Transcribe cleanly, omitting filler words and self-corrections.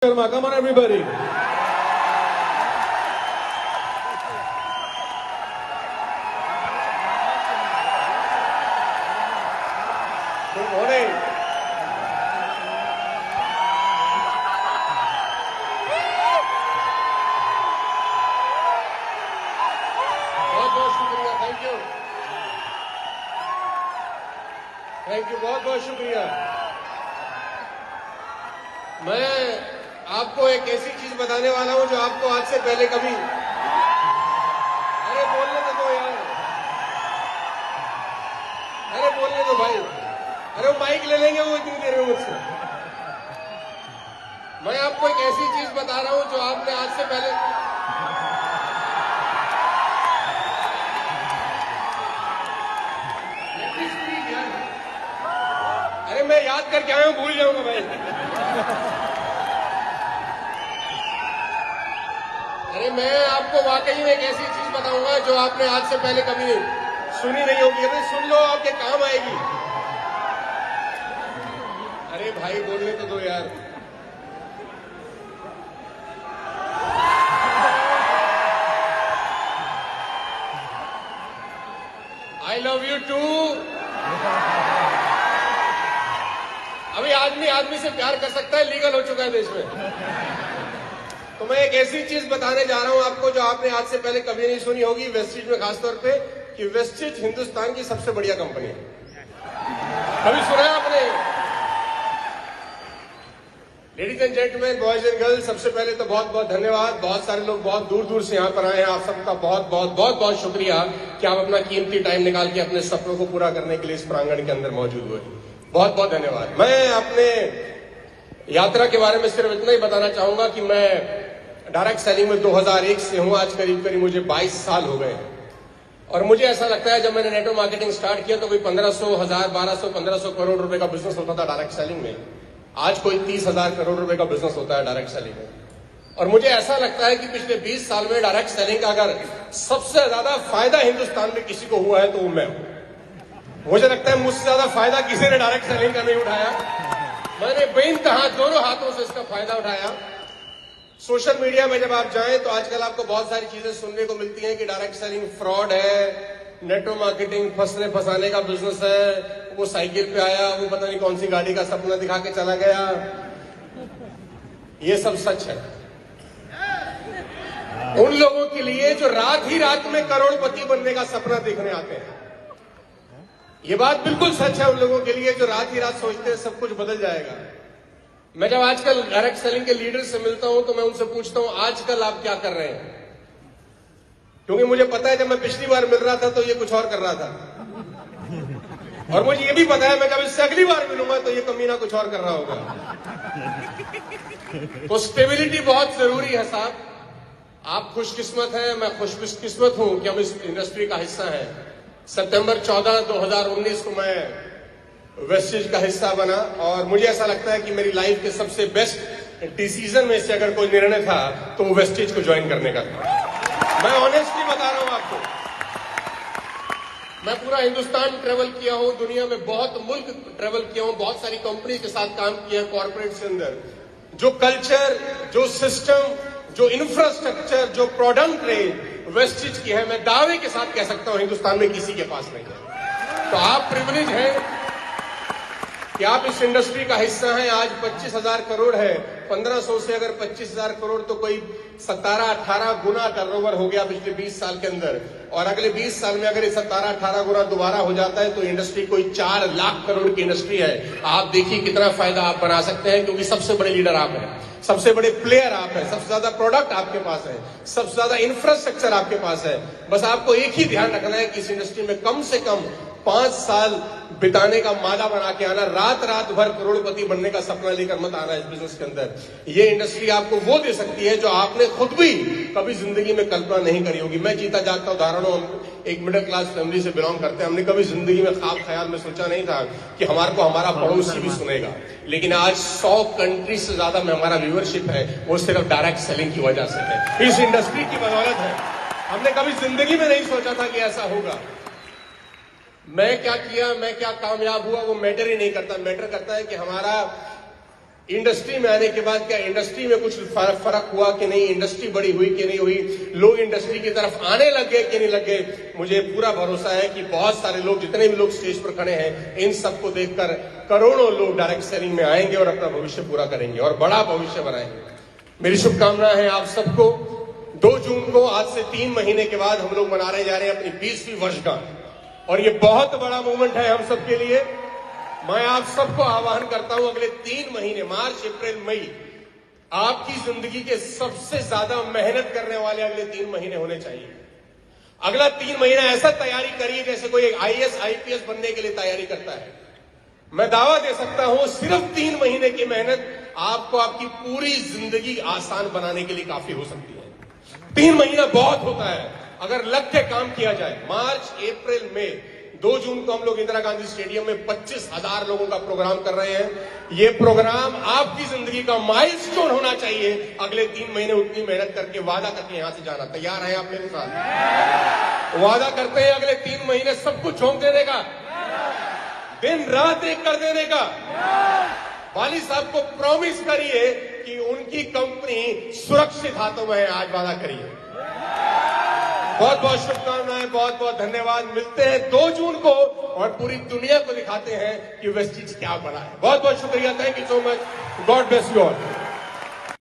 Sharma, come on everybody. Good morning. बहुत शुक्रिया, thank you, बहुत शुक्रिया। मैं आपको एक ऐसी चीज बताने वाला हूं जो आपको आज से पहले कभी, अरे बोलने तो यार, अरे बोलने दो भाई, अरे वो माइक ले लेंगे वो इतनी देर में मुझसे। मैं आपको एक ऐसी चीज बता रहा हूं जो आपने आज से पहले, अरे मैं याद करके आया हूं, भूल जाऊंगा भाई। अरे मैं आपको वाकई में एक ऐसी चीज बताऊंगा जो आपने आज से पहले कभी सुनी नहीं होगी। अरे सुन लो, आपके काम आएगी। अरे भाई बोलने तो दो यार। I love you too. अभी आदमी से प्यार कर सकता है, लीगल हो चुका है देश में। तो मैं एक ऐसी चीज बताने जा रहा हूं आपको जो आपने आज से पहले कभी नहीं सुनी होगी, वेस्टिज में खासतौर पे, कि वेस्टिज हिंदुस्तान की सबसे बढ़िया कंपनी है। कभी सुना है आपने? Ladies and gentleman, boys and girls, सबसे पहले तो बहुत बहुत धन्यवाद। बहुत सारे लोग बहुत दूर दूर से यहाँ पर आए हैं। आप सबका बहुत बहुत बहुत बहुत शुक्रिया कि आप अपना कीमती टाइम निकाल के अपने सपनों को पूरा करने के लिए इस प्रांगण के अंदर मौजूद हुए। बहुत बहुत धन्यवाद। मैं अपने यात्रा के बारे में सिर्फ इतना ही बताना चाहूंगा कि मैं डायरेक्ट सेलिंग में 2001 से हूं। आज करीब करीब मुझे 22 साल हो गए हैं। और मुझे ऐसा लगता है जब मैंने नेटवर्क मार्केटिंग स्टार्ट किया तो कोई 1500, 1000, 1200, 1500 करोड़ रुपए का बिजनेस होता था डायरेक्ट सेलिंग में। आज कोई 30,000 करोड़ रुपए का बिजनेस होता है डायरेक्ट सेलिंग में। और मुझे ऐसा लगता है कि पिछले 20 साल में डायरेक्ट सेलिंग का अगर सबसे ज्यादा फायदा हिंदुस्तान में किसी को हुआ है तो वो मैं हूं। मुझे लगता है मुझसे ज्यादा फायदा किसी ने डायरेक्ट सेलिंग का नहीं उठाया। मैंने बेइंतहा दोनों हाथों से इसका फायदा उठाया। सोशल मीडिया में जब आप जाएं तो आजकल आपको बहुत सारी चीजें सुनने को मिलती हैं कि डायरेक्ट सेलिंग फ्रॉड है, नेटवर्क मार्केटिंग फंसने फंसाने का बिजनेस है, वो साइकिल पे आया, वो पता नहीं कौन सी गाड़ी का सपना दिखा के चला गया। ये सब सच है उन लोगों के लिए जो रात ही रात में करोड़पति बनने का सपना देखने आते हैं। ये बात बिल्कुल सच है उन लोगों के लिए जो रात ही रात सोचते हैं सब कुछ बदल जाएगा। मैं जब आजकल डायरेक्ट सेलिंग के लीडर से मिलता हूं तो मैं उनसे पूछता हूं आजकल आप क्या कर रहे हैं, क्योंकि मुझे पता है जब मैं पिछली बार मिल रहा था तो ये कुछ और कर रहा था। और मुझे ये भी पता है मैं जब इससे अगली बार मिलूंगा तो ये कमीना कुछ और कर रहा होगा। तो स्टेबिलिटी बहुत जरूरी है साहब। आप खुशकिस्मत हैं, मैं खुशकिस्मत हूं कि हम इस इंडस्ट्री का हिस्सा हैं। सितंबर 14, 2019 को मैं वेस्टिज का हिस्सा बना और मुझे ऐसा लगता है कि मेरी लाइफ के सबसे बेस्ट डिसीजन में से अगर कोई निर्णय था तो वो वेस्टिज को ज्वाइन करने का था। मैं ऑनेस्टली बता रहा हूं आपको। मैं पूरा हिंदुस्तान ट्रेवल किया हूं, दुनिया में बहुत मुल्क ट्रेवल किया हूं, बहुत सारी कंपनी के साथ काम किया कॉर्पोरेट के अंदर। जो कल्चर, जो सिस्टम, जो इंफ्रास्ट्रक्चर, जो प्रोडक्ट रेंज वेस्टिज की है, मैं दावे के साथ कह सकता हूं हिंदुस्तान में किसी के पास नहीं है। तो आप प्रिविलेज हैं कि आप इस इंडस्ट्री का हिस्सा हैं। आज 25,000 करोड़ है, 1500 से अगर 25,000 करोड़ तो कोई 17-18 गुना टर्नओवर हो गया पिछले 20 साल के अंदर। और अगले 20 साल में अगर ये 17-18 गुना दोबारा हो जाता है तो इंडस्ट्री कोई 4 लाख करोड़ की इंडस्ट्री है। आप देखिए कितना फायदा आप बना सकते हैं, क्योंकि सबसे बड़े लीडर आप हैं, सबसे बड़े प्लेयर आप हैं, सबसे ज्यादा प्रोडक्ट आपके पास है, सबसे ज्यादा इंफ्रास्ट्रक्चर आपके पास है। बस आपको एक ही ध्यान रखना है कि इस इंडस्ट्री में कम से कम 5 साल बिताने का माला बना के आना। रात रात भर करोड़पति बनने का सपना लेकर मत आना इस बिजनेस के अंदर। ये इंडस्ट्री आपको वो दे सकती है जो आपने खुद भी कभी जिंदगी में कल्पना नहीं करी होगी। मैं जीता जागता उदाहरण हूं, हम एक मिडिल क्लास फैमिली से बिलोंग करते हैं। हमने कभी जिंदगी में ख्वाब ख्याल में सोचा नहीं था कि हमारे को हमारा पड़ोसी भी सुनेगा। लेकिन आज 100 कंट्री से ज्यादा में हमारा व्यूअरशिप है, वो सिर्फ डायरेक्ट सेलिंग की वजह से है, इस इंडस्ट्री की बदौलत है। हमने कभी जिंदगी में नहीं सोचा था कि ऐसा होगा। मैं क्या किया, मैं क्या कामयाब हुआ, वो मैटर ही नहीं करता। मैटर करता है कि हमारा इंडस्ट्री में आने के बाद क्या इंडस्ट्री में कुछ फर्क हुआ कि नहीं, इंडस्ट्री बड़ी हुई कि नहीं हुई, लोग इंडस्ट्री की तरफ आने लग गए कि नहीं लग गए। मुझे पूरा भरोसा है कि बहुत सारे लोग, जितने भी लोग स्टेज पर खड़े हैं, इन सबको देखकर करोड़ों लोग डायरेक्ट सेलिंग में आएंगे और अपना भविष्य पूरा करेंगे और बड़ा भविष्य बनाएंगे। मेरी शुभकामनाएं हैं आप सबको। 2 जून को, आज से 3 महीने के बाद, हम लोग मनाने जा रहे हैं अपनी 20वीं वर्षगांठ और ये बहुत बड़ा मूवमेंट है हम सबके लिए। मैं आप सबको आह्वान करता हूं, अगले 3 महीने, मार्च, अप्रैल, मई, आपकी जिंदगी के सबसे ज्यादा मेहनत करने वाले अगले 3 महीने होने चाहिए। अगला 3 महीना ऐसा तैयारी करिए जैसे कोई IAS IPS बनने के लिए तैयारी करता है। मैं दावा दे सकता हूं, सिर्फ 3 महीने की मेहनत आपको आपकी पूरी जिंदगी आसान बनाने के लिए काफी हो सकती है। 3 महीना बहुत होता है अगर लग के काम किया जाए। मार्च, अप्रैल, मई, 2 जून को हम लोग इंदिरा गांधी स्टेडियम में 25,000 लोगों का प्रोग्राम कर रहे हैं। ये प्रोग्राम आपकी जिंदगी का माइलस्टोन होना चाहिए। अगले 3 महीने उतनी मेहनत करके, वादा करके यहां से जाना। तैयार हैं आप मेरे साथ? वादा करते हैं अगले 3 महीने सब कुछ झोंक देने का, दिन रात एक कर देने का। वाली साहब को प्रॉमिस करिए कि उनकी कंपनी सुरक्षित हाथों में है। आज वादा करिए। बहुत बहुत शुभकामनाएं, बहुत बहुत धन्यवाद। मिलते हैं 2 जून को और पूरी दुनिया को दिखाते हैं कि वेस्टीज क्या बना है। बहुत बहुत शुक्रिया। Thank you so much. God bless you all.